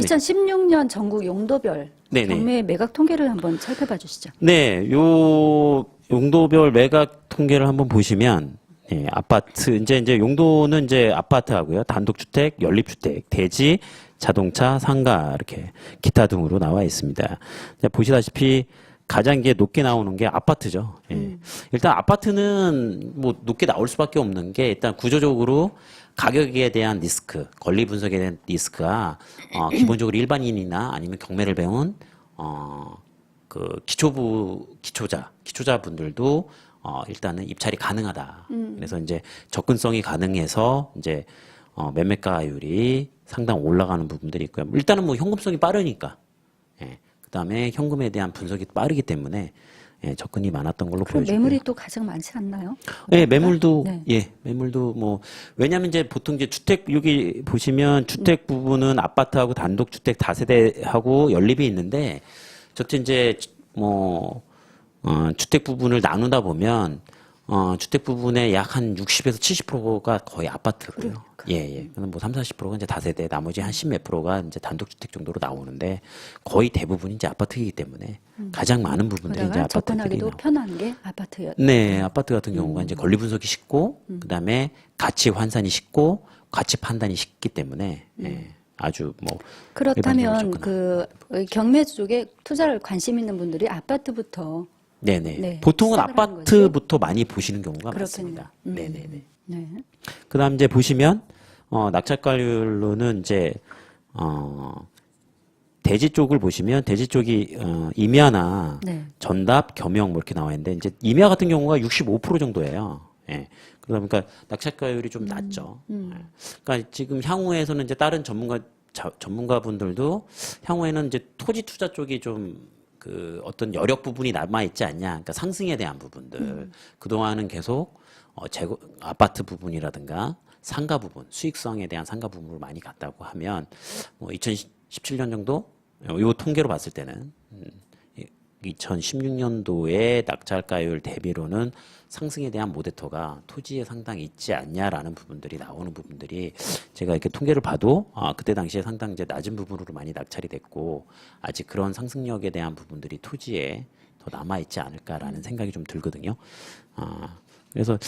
2016년 전국 용도별 네네. 경매 매각 통계를 한번 살펴봐 주시죠. 네, 요 용도별 매각 통계를 한번 보시면 예, 아파트 이제 용도는 이제 아파트하고요, 단독주택, 연립주택, 대지, 자동차, 상가 이렇게 기타 등으로 나와 있습니다. 보시다시피 가장 이게 높게 나오는 게 아파트죠. 예. 일단 아파트는 뭐 높게 나올 수밖에 없는 게 일단 구조적으로 가격에 대한 리스크, 권리 분석에 대한 리스크가 기본적으로 일반인이나 아니면 경매를 배운 그 기초자분들도 일단은 입찰이 가능하다. 그래서 이제 접근성이 가능해서 이제 매매가율이 상당 올라가는 부분들이 있고요. 일단은 뭐 현금성이 빠르니까. 예. 그다음에 현금에 대한 분석이 빠르기 때문에 예, 접근이 많았던 걸로 그럼 보여지고요. 매물이 또 가장 많지 않나요? 예, 매물도 네. 예, 매물도 뭐 왜냐하면 이제 보통 이제 주택 여기 보시면 주택 부분은 아파트하고 단독주택 다세대하고 연립이 있는데 저때 이제 뭐 주택 부분을 나누다 보면 주택 부분의 약 한 60에서 70%가 거의 아파트고요. 예. 그럼 뭐 30~40%가 이제 다세대, 나머지 한 10몇 프로가 이제 단독주택 정도로 나오는데 거의 대부분이 이제 아파트이기 때문에 가장 많은 부분들이 이제 아파트들이 접근하기도 나오고. 편한 게 아파트예요. 네, 아파트 같은 경우가 이제 권리 분석이 쉽고, 그다음에 가치 환산이 쉽고, 가치 판단이 쉽기 때문에 예, 아주 뭐 그렇다면 그 경매 쪽에 투자를 관심 있는 분들이 아파트부터 네네. 네, 보통은 시작을 하는 아파트부터 많이 보시는 경우가 그렇겠네요. 많습니다. 네네네. 네. 그다음 이제 보시면 낙찰가율로는 이제 대지 쪽을 보시면 대지 쪽이 임야나 네. 전답, 겸용 뭐 이렇게 나와 있는데 이제 임야 같은 경우가 65% 정도예요. 예. 그러다 보니까 낙찰가율이 좀 낮죠. 그러니까 지금 향후에서는 이제 다른 전문가분들도 향후에는 이제 토지 투자 쪽이 좀 그 어떤 여력 부분이 남아 있지 않냐. 그러니까 상승에 대한 부분들. 그동안은 계속 아파트 부분이라든가 상가 부분, 수익성에 대한 상가 부분을 많이 갔다고 하면 뭐 2017년 정도 요 통계로 봤을 때는 2016년도의 낙찰가율 대비로는 상승에 대한 모데터가 토지에 상당히 있지 않냐라는 부분들이 나오는 부분들이 제가 이렇게 통계를 봐도 그때 당시에 상당히 이제 낮은 부분으로 많이 낙찰이 됐고 아직 그런 상승력에 대한 부분들이 토지에 더 남아 있지 않을까라는 생각이 좀 들거든요. 그래서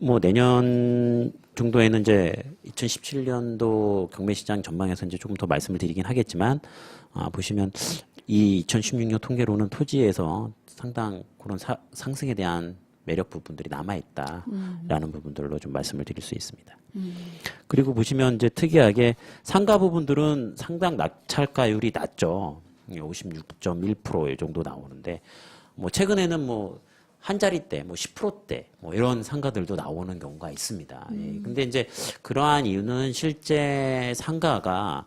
뭐 내년 정도에는 이제 2017년도 경매시장 전망에서 이제 조금 더 말씀을 드리긴 하겠지만 보시면 이 2016년 통계로는 토지에서 상당 그런 상승에 대한 매력 부분들이 남아있다라는 부분들로 좀 말씀을 드릴 수 있습니다. 그리고 보시면 이제 특이하게 상가 부분들은 상당 낙찰가율이 낮죠. 56.1% 정도 나오는데 뭐 최근에는 뭐 한 자리대, 뭐 10%대, 뭐 이런 상가들도 나오는 경우가 있습니다. 예. 근데 이제 그러한 이유는 실제 상가가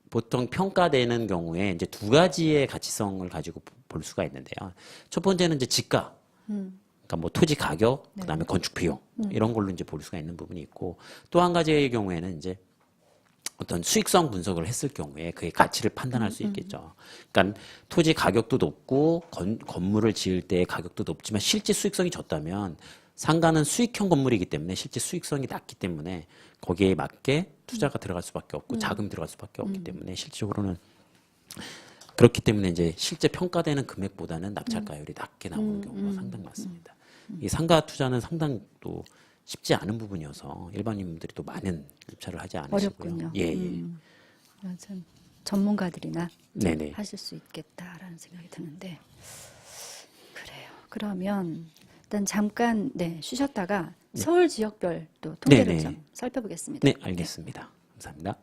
보통 평가되는 경우에 이제 두 가지의 가치성을 가지고 볼 수가 있는데요. 첫 번째는 이제 지가, 그러니까 뭐 토지 가격, 그다음에 건축 비용 이런 걸로 이제 볼 수가 있는 부분이 있고 또 한 가지의 경우에는 이제 어떤 수익성 분석을 했을 경우에 그의 가치를 판단할 수 있겠죠. 그러니까 토지 가격도 높고 건물을 지을 때의 가격도 높지만 실제 수익성이 적다면 상가는 수익형 건물이기 때문에 실제 수익성이 낮기 때문에 거기에 맞게 투자가 들어갈 수밖에 없고 자금이 들어갈 수밖에 없기 때문에 실질적으로는 그렇기 때문에 이제 실제 평가되는 금액보다는 낙찰가율이 낮게 나오는 경우가 상당히 많습니다. 이 상가 투자는 상당히 또 쉽지 않은 부분이어서 일반인들이 또 많은 입찰을 하지 않으시고요. 어렵군요. 예. 참 전문가들이나 네네. 하실 수 있겠다라는 생각이 드는데 그래요. 그러면 일단 잠깐 쉬셨다가 서울 지역별 또 통계를 네네. 좀 살펴보겠습니다. 네, 알겠습니다. 감사합니다.